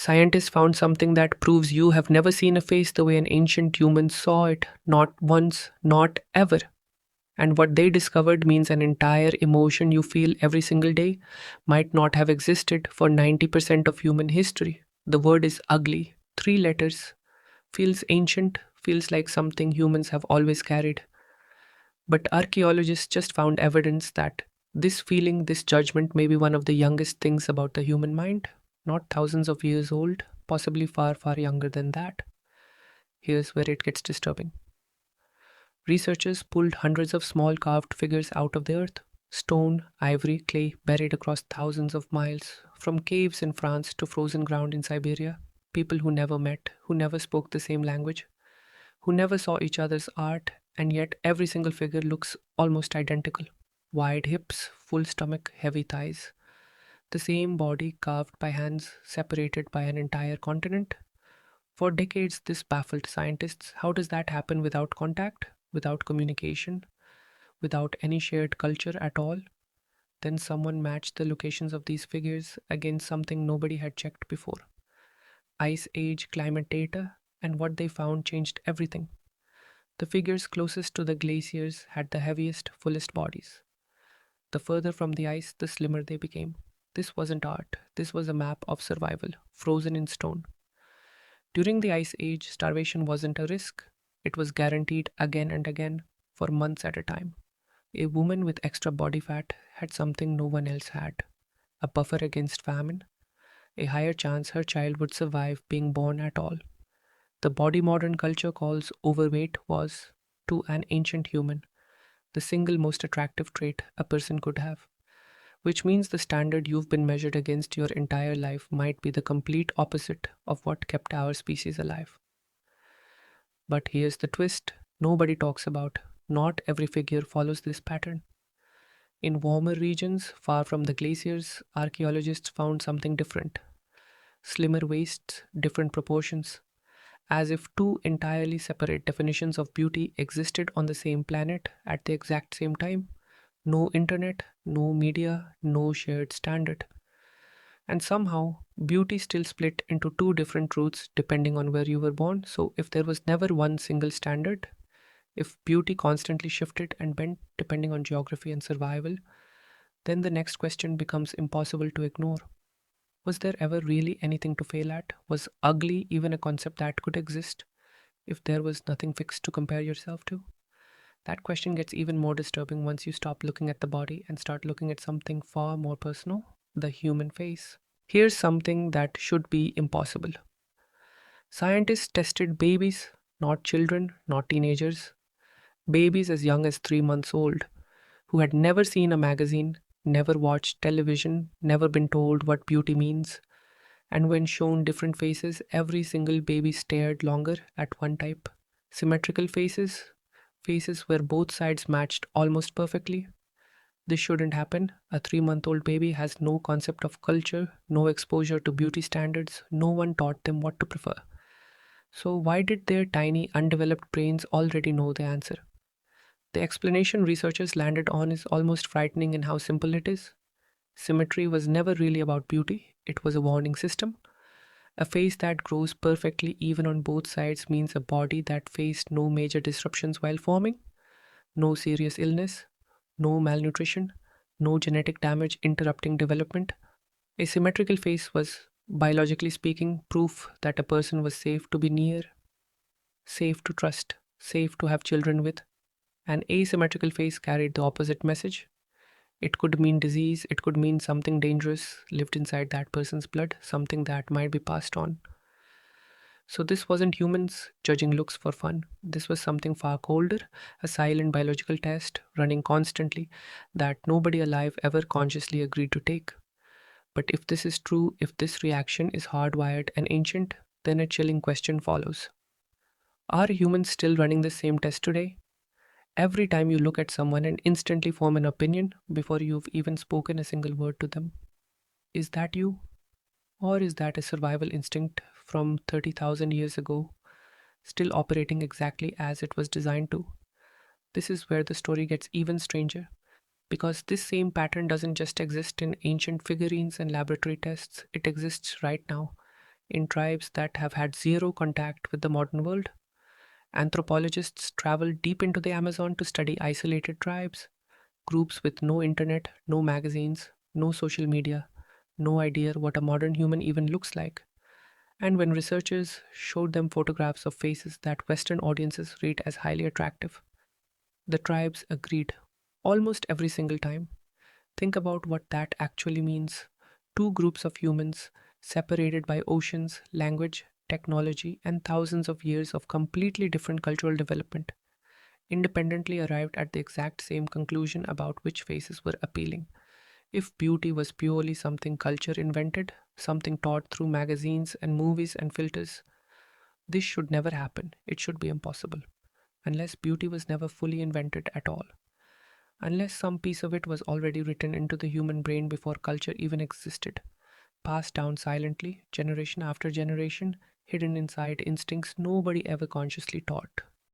Scientists found something that proves you have never seen a face the way an ancient human saw it, not once, not ever. And what they discovered means an entire emotion you feel every single day might not have existed for 90% of human history. The word is ugly. Three letters. Feels ancient, feels like something humans have always carried. But archaeologists just found evidence that this feeling, this judgment, may be one of the youngest things about the human mind. Not thousands of years old, possibly far, far younger than that. Here's where it gets disturbing. Researchers pulled hundreds of small carved figures out of the earth, stone, ivory, clay, buried across thousands of miles, from caves in France to frozen ground in Siberia. People who never met, who never spoke the same language, who never saw each other's art, and yet every single figure looks almost identical. Wide hips, full stomach, heavy thighs. The same body carved by hands separated by an entire continent. For decades, this baffled scientists. How does that happen without contact, without communication, without any shared culture at all? Then someone matched the locations of these figures against something nobody had checked before. Ice age climate data, and what they found changed everything. The figures closest to the glaciers had the heaviest, fullest bodies. The further from the ice, the slimmer they became. This wasn't art, this was a map of survival, frozen in stone. During the Ice Age, starvation wasn't a risk, it was guaranteed again and again for months at a time. A woman with extra body fat had something no one else had, a buffer against famine, a higher chance her child would survive being born at all. The body modern culture calls overweight was, to an ancient human, the single most attractive trait a person could have, which means the standard you've been measured against your entire life might be the complete opposite of what kept our species alive. But here's the twist nobody talks about. Not every figure follows this pattern. In warmer regions, far from the glaciers, archaeologists found something different. Slimmer waists, different proportions, as if two entirely separate definitions of beauty existed on the same planet at the exact same time. No internet, no media, no shared standard. And somehow, beauty still split into two different truths depending on where you were born. So, if there was never one single standard, if beauty constantly shifted and bent depending on geography and survival, then the next question becomes impossible to ignore. Was there ever really anything to fail at? Was ugly even a concept that could exist if there was nothing fixed to compare yourself to? That question gets even more disturbing once you stop looking at the body and start looking at something far more personal the human face. Here's something that should be impossible. Scientists tested babies, not children, not teenagers, babies as young as 3 months old, who had never seen a magazine, never watched television, never been told what beauty means, and when shown different faces, every single baby stared longer at one type. Symmetrical faces, faces where both sides matched almost perfectly. This shouldn't happen. A 3 month old baby has no concept of culture, no exposure to beauty standards, no one taught them what to prefer. So, why did their tiny, undeveloped brains already know the answer? The explanation researchers landed on is almost frightening in how simple it is. Symmetry was never really about beauty, it was a warning system. A face that grows perfectly even on both sides means a body that faced no major disruptions while forming, no serious illness, no malnutrition, no genetic damage interrupting development. A symmetrical face was, biologically speaking, proof that a person was safe to be near, safe to trust, safe to have children with. An asymmetrical face carried the opposite message. It could mean disease, it could mean something dangerous lived inside that person's blood, something that might be passed on. So, this wasn't humans judging looks for fun. This was something far colder, a silent biological test running constantly that nobody alive ever consciously agreed to take. But if this is true, if this reaction is hardwired and ancient, then a chilling question follows. Are humans still running the same test today? Every time you look at someone and instantly form an opinion before you've even spoken a single word to them. Is that you? Or is that a survival instinct from 30,000 years ago, still operating exactly as it was designed to? This is where the story gets even stranger, because this same pattern doesn't just exist in ancient figurines and laboratory tests, it exists right now in tribes that have had zero contact with the modern world. Anthropologists travel deep into the Amazon to study isolated tribes, groups with no internet, no magazines, no social media, no idea what a modern human even looks like. And when researchers showed them photographs of faces that Western audiences rate as highly attractive, the tribes agreed almost every single time. Think about what that actually means. Two groups of humans, separated by oceans, language, technology, and thousands of years of completely different cultural development, independently arrived at the exact same conclusion about which faces were appealing. If beauty was purely something culture invented, something taught through magazines and movies and filters, this should never happen. It should be impossible. Unless beauty was never fully invented at all. Unless some piece of it was already written into the human brain before culture even existed, passed down silently, generation after generation, hidden inside instincts nobody ever consciously taught.